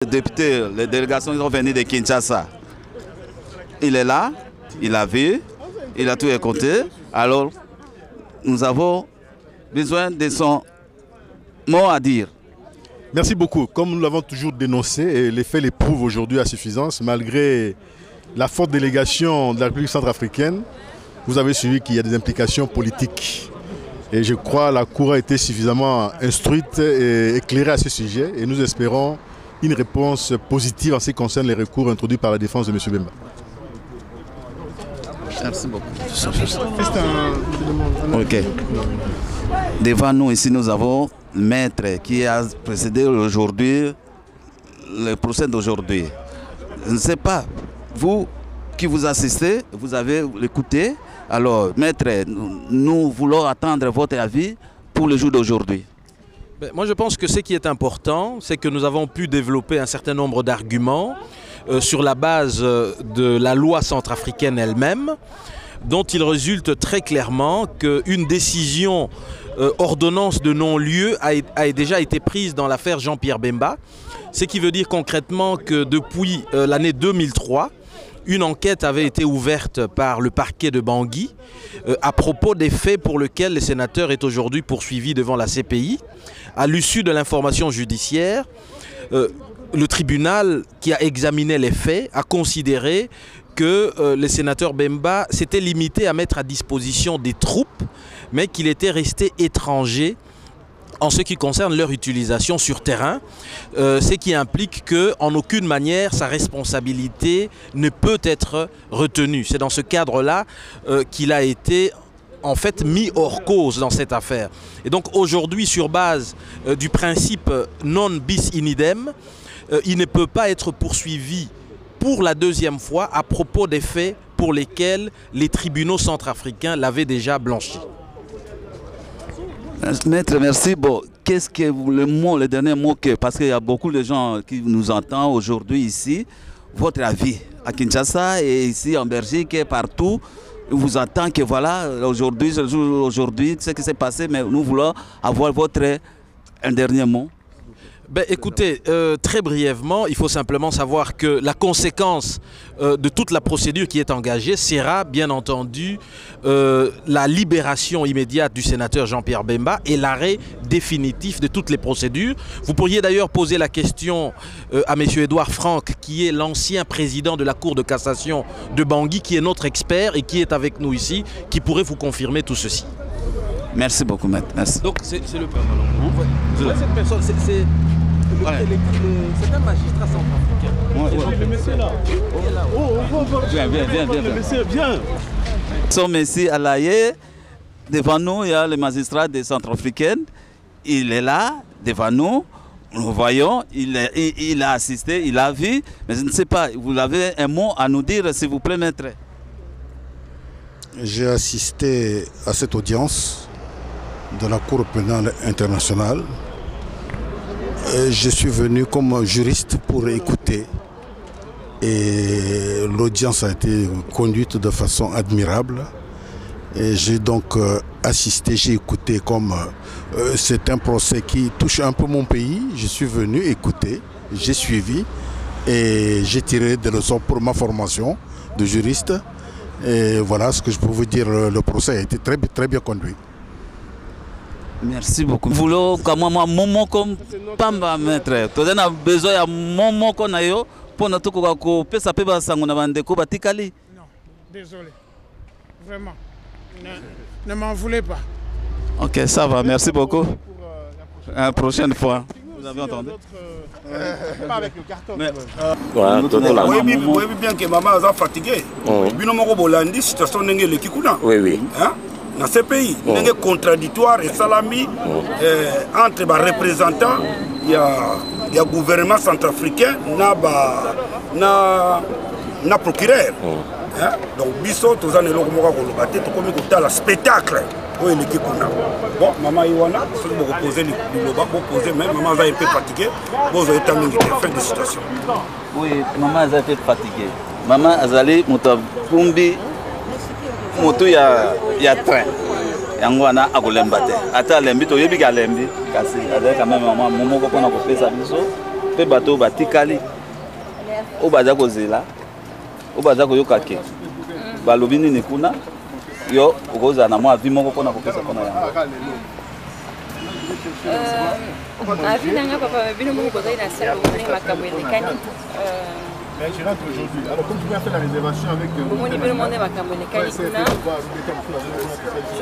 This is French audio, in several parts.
Les députés, les délégations sont venues de Kinshasa. Il est là, il a vu, il a tout écouté. Alors, nous avons besoin de son mot à dire. Merci beaucoup. Comme nous l'avons toujours dénoncé, et les faits les prouvent aujourd'hui à suffisance, malgré la forte délégation de la République centrafricaine, vous avez suivi qu'il y a des implications politiques. Et je crois que la Cour a été suffisamment instruite et éclairée à ce sujet. Et nous espérons une réponse positive en ce qui concerne les recours introduits par la défense de M. Bemba. Merci beaucoup. Ok. Devant nous ici, nous avons le maître qui a précédé aujourd'hui le procès d'aujourd'hui. Je ne sais pas, vous qui vous assistez, vous avez écouté. Alors, maître, nous voulons attendre votre avis pour le jour d'aujourd'hui. Moi, je pense que ce qui est important, c'est que nous avons pu développer un certain nombre d'arguments sur la base de la loi centrafricaine elle-même, dont il résulte très clairement qu'une décision ordonnance de non-lieu a déjà été prise dans l'affaire Jean-Pierre Bemba, ce qui veut dire concrètement que depuis l'année 2003, une enquête avait été ouverte par le parquet de Bangui à propos des faits pour lesquels le sénateur est aujourd'hui poursuivi devant la CPI. À l'issue de l'information judiciaire, le tribunal qui a examiné les faits a considéré que le sénateur Bemba s'était limité à mettre à disposition des troupes, mais qu'il était resté étranger en ce qui concerne leur utilisation sur terrain, ce qui implique qu'en aucune manière sa responsabilité ne peut être retenue. C'est dans ce cadre-là qu'il a été en fait mis hors cause dans cette affaire. Et donc aujourd'hui, sur base du principe non bis in idem, il ne peut pas être poursuivi pour la deuxième fois à propos des faits pour lesquels les tribunaux centrafricains l'avaient déjà blanchi. Maître, merci. Bon, qu'est-ce que le dernier mot parce qu'il y a beaucoup de gens qui nous entendent aujourd'hui ici. Votre avis à Kinshasa et ici en Belgique et partout, vous entendez que voilà, aujourd'hui, c'est le jour d'aujourd'hui, ce qui s'est passé, mais nous voulons avoir un dernier mot. Ben, écoutez, très brièvement, il faut simplement savoir que la conséquence de toute la procédure qui est engagée sera bien entendu la libération immédiate du sénateur Jean-Pierre Bemba et l'arrêt définitif de toutes les procédures. Vous pourriez d'ailleurs poser la question à M. Edouard Franck, qui est l'ancien président de la Cour de cassation de Bangui, qui est notre expert et qui est avec nous ici, qui pourrait vous confirmer tout ceci. Merci beaucoup, maître. Merci. Donc, c'est le cette personne, c'est un magistrat centrafricain. Le monsieur là. Viens. Le monsieur, viens. Nous sommes ici à l'Aïe. Devant nous, il y a le magistrat des Centrafricaines. Il est là, devant nous. Nous voyons, il a assisté, il a vu. Mais je ne sais pas, vous avez un mot à nous dire, s'il vous plaît, maître? J'ai assisté à cette audience de la Cour pénale internationale. Je suis venu comme juriste pour écouter et l'audience a été conduite de façon admirable. Et j'ai donc assisté, j'ai écouté comme c'est un procès qui touche un peu mon pays. Je suis venu écouter, j'ai suivi et j'ai tiré des leçons pour ma formation de juriste. Et voilà ce que je peux vous dire, le procès a été très bien conduit. Merci beaucoup. Nous voulons comme un moment comme Pamba, maître. Nous avons besoin d'un moment comme ça pour nous faire ça. Non, désolé. Vraiment. Ne m'en voulez pas. Ok, ça va. Merci beaucoup. À la prochaine fois. Vous avez entendu? Pas avec le carton. Vous voyez bien que maman est fatiguée. La situation n'est pas oui. Dans ce pays, il y a contradictoire et salami entre les représentants, il y a le gouvernement centrafricain et le procureur. Donc, biso tous les gens qui ont le spectacle. Bon, maman Iwana, si vous reposez même, maman est un peu fatiguée, vous avez été en fin de situation. Oui, maman est un peu fatiguée. Maman Azali Moutabumbi. Moto ya train yango wana akolemba te ata lembi to yebi ka lembi kasi avec quand même maman momo ko pona ko pesa biso pe bato batikali o baza kozela o baza koyoka ke balobi nini kuna yo okozala na mwa avi moko mpona kopesa mpona yango. Avi nanga papa bino moko bozali na se bomoni makambo elekani. Mais je rentre aujourd'hui. Alors, comme tu viens faire la réservation avec... Je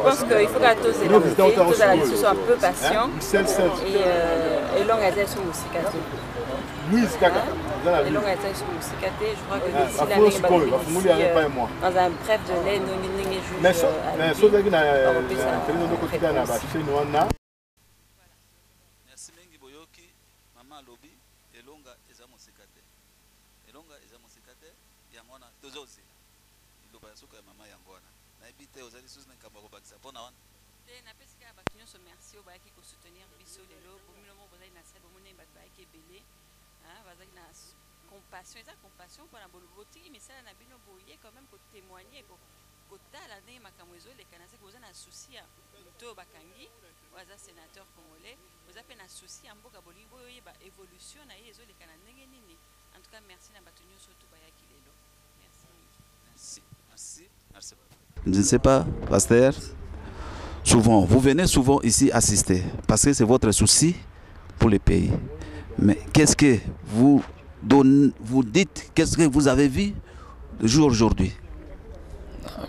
pense qu'il faut qu'à tous les gens un peu patients et longue à dire sur Moussikate. Oui, c'est ça. Et longue à dire sur Moussikate, je crois que d'ici l'année, dans un bref délai, nous n'avons juste... Mais ce que vous avez elonga eza mosekate yango wana tozozela iloba ya suka ya mama yango wana nayebi te ozali susi na likambo ya kobakisa mpona wana te napesi kaka bato nyonso merci oyo bayaki kosoutenir biso lelo bomino moko bozali na se bomoni bato bayaki ebele bazali na compassion eza compassion mpona botiki misala na bino boye quand même kotémoigne kotala ndenge makambo ezoleka na se koza na susi ya to bakangi oza sénateur congolais oza mpe na susi ya mboka bolingi boyoyeba évolution na ye ezoleka na ndenge nini. En tout cas, merci à merci. Merci. Merci. Je ne sais pas, pasteur. Souvent, vous venez souvent ici assister parce que c'est votre souci pour le pays. Mais qu'est-ce que vous dites, qu'est-ce que vous avez vu le jour aujourd'hui?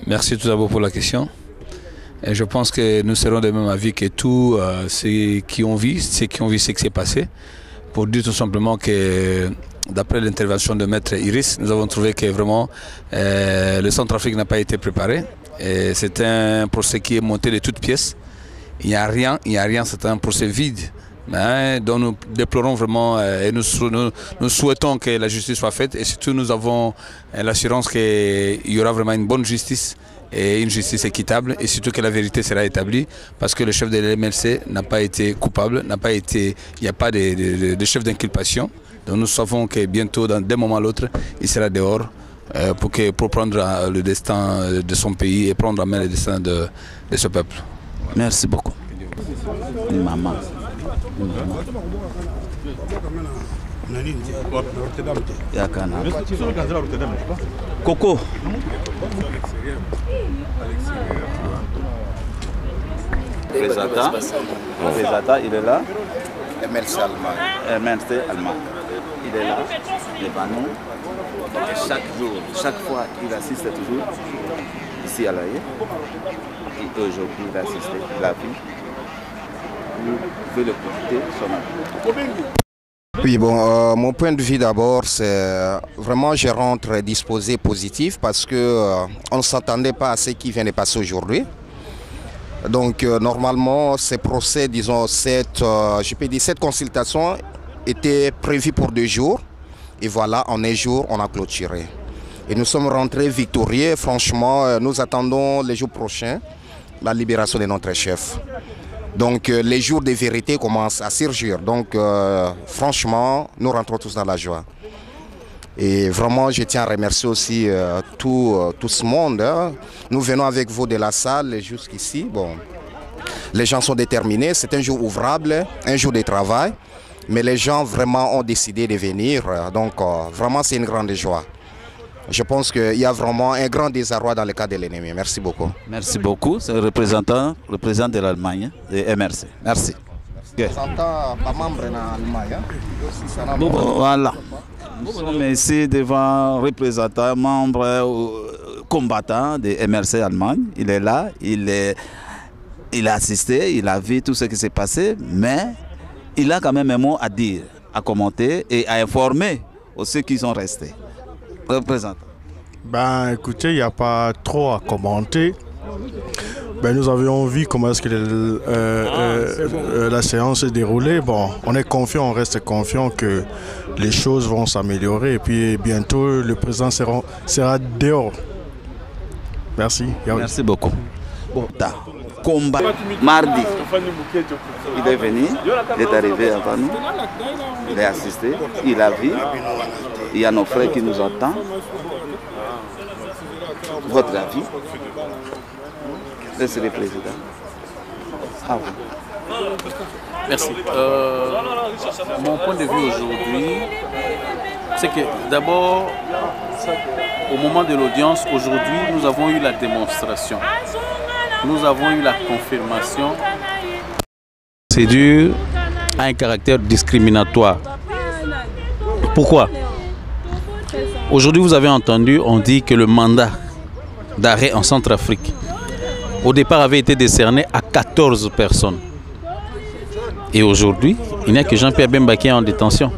Merci tout d'abord pour la question. Et je pense que nous serons de même avis que tous ceux qui ont vu ce qui s'est passé. Pour dire tout simplement que d'après l'intervention de Maître Iris, nous avons trouvé que vraiment le Centrafrique n'a pas été préparé. C'est un procès qui est monté de toutes pièces. Il n'y a rien, c'est un procès vide. Dont nous déplorons vraiment et nous souhaitons que la justice soit faite. Et surtout, nous avons l'assurance qu'il y aura vraiment une bonne justice et une justice équitable. Et surtout que la vérité sera établie parce que le chef de l'MLC n'a pas été coupable, il n'y a pas de chef d'inculpation. Donc nous savons que bientôt, d'un moment à l'autre, il sera dehors pour prendre le destin de son pays et prendre en main le destin de ce peuple. Merci beaucoup. Maman. Coco. Présata, il est là. MLC Allemagne. Il est là, devant nous. Chaque jour, chaque fois, il assiste toujours ici à l'Aïe. Et aujourd'hui, il a assisté, il a vu. Vous pouvez le profiter son avis. Oui, bon, mon point de vue d'abord, c'est vraiment je rentre disposé positif parce que on ne s'attendait pas à ce qui vient de passer aujourd'hui. Donc normalement, ces procès, disons, cette consultation était prévue pour 2 jours. Et voilà, en 1 jour, on a clôturé. Et nous sommes rentrés victorieux. Franchement, nous attendons les jours prochains la libération de notre chef. Donc les jours de vérité commencent à surgir. Donc franchement, nous rentrons tous dans la joie. Et vraiment, je tiens à remercier aussi tout ce monde. Nous venons avec vous de la salle jusqu'ici. Bon, les gens sont déterminés. C'est un jour ouvrable, un jour de travail. Mais les gens vraiment ont décidé de venir. Donc vraiment, c'est une grande joie. Je pense qu'il y a vraiment un grand désarroi dans le cas de l'ennemi. Merci beaucoup. Merci beaucoup. C'est le président de l'Allemagne, de MRC. Merci. Représentant, pas membre de l'Allemagne. Voilà. Nous sommes ici devant un représentant, membre combattant de MRC Allemagne. Il est là, il a assisté, il a vu tout ce qui s'est passé, mais il a quand même un mot à dire, à commenter et à informer aux ceux qui sont restés. Représentant. Ben écoutez, il n'y a pas trop à commenter. Ben, nous avions vu comment est-ce que la séance s'est déroulée. Bon, on est confiant, on reste confiant que les choses vont s'améliorer et puis bientôt le président sera dehors. Merci. Merci beaucoup. Bon, combat mardi, il est venu, il est arrivé avant nous, il a assisté, il a vu, il y a nos frères qui nous entendent. Votre avis? Laissez le président. Ah oui. Merci. Mon point de vue aujourd'hui, c'est que d'abord, au moment de l'audience, aujourd'hui, nous avons eu la démonstration. Nous avons eu la confirmation. La procédure a un caractère discriminatoire. Pourquoi? Aujourd'hui, vous avez entendu, on dit que le mandat d'arrêt en Centrafrique, au départ, avait été décerné à 14 personnes. Et aujourd'hui, il n'y a que Jean-Pierre Bemba qui est en détention.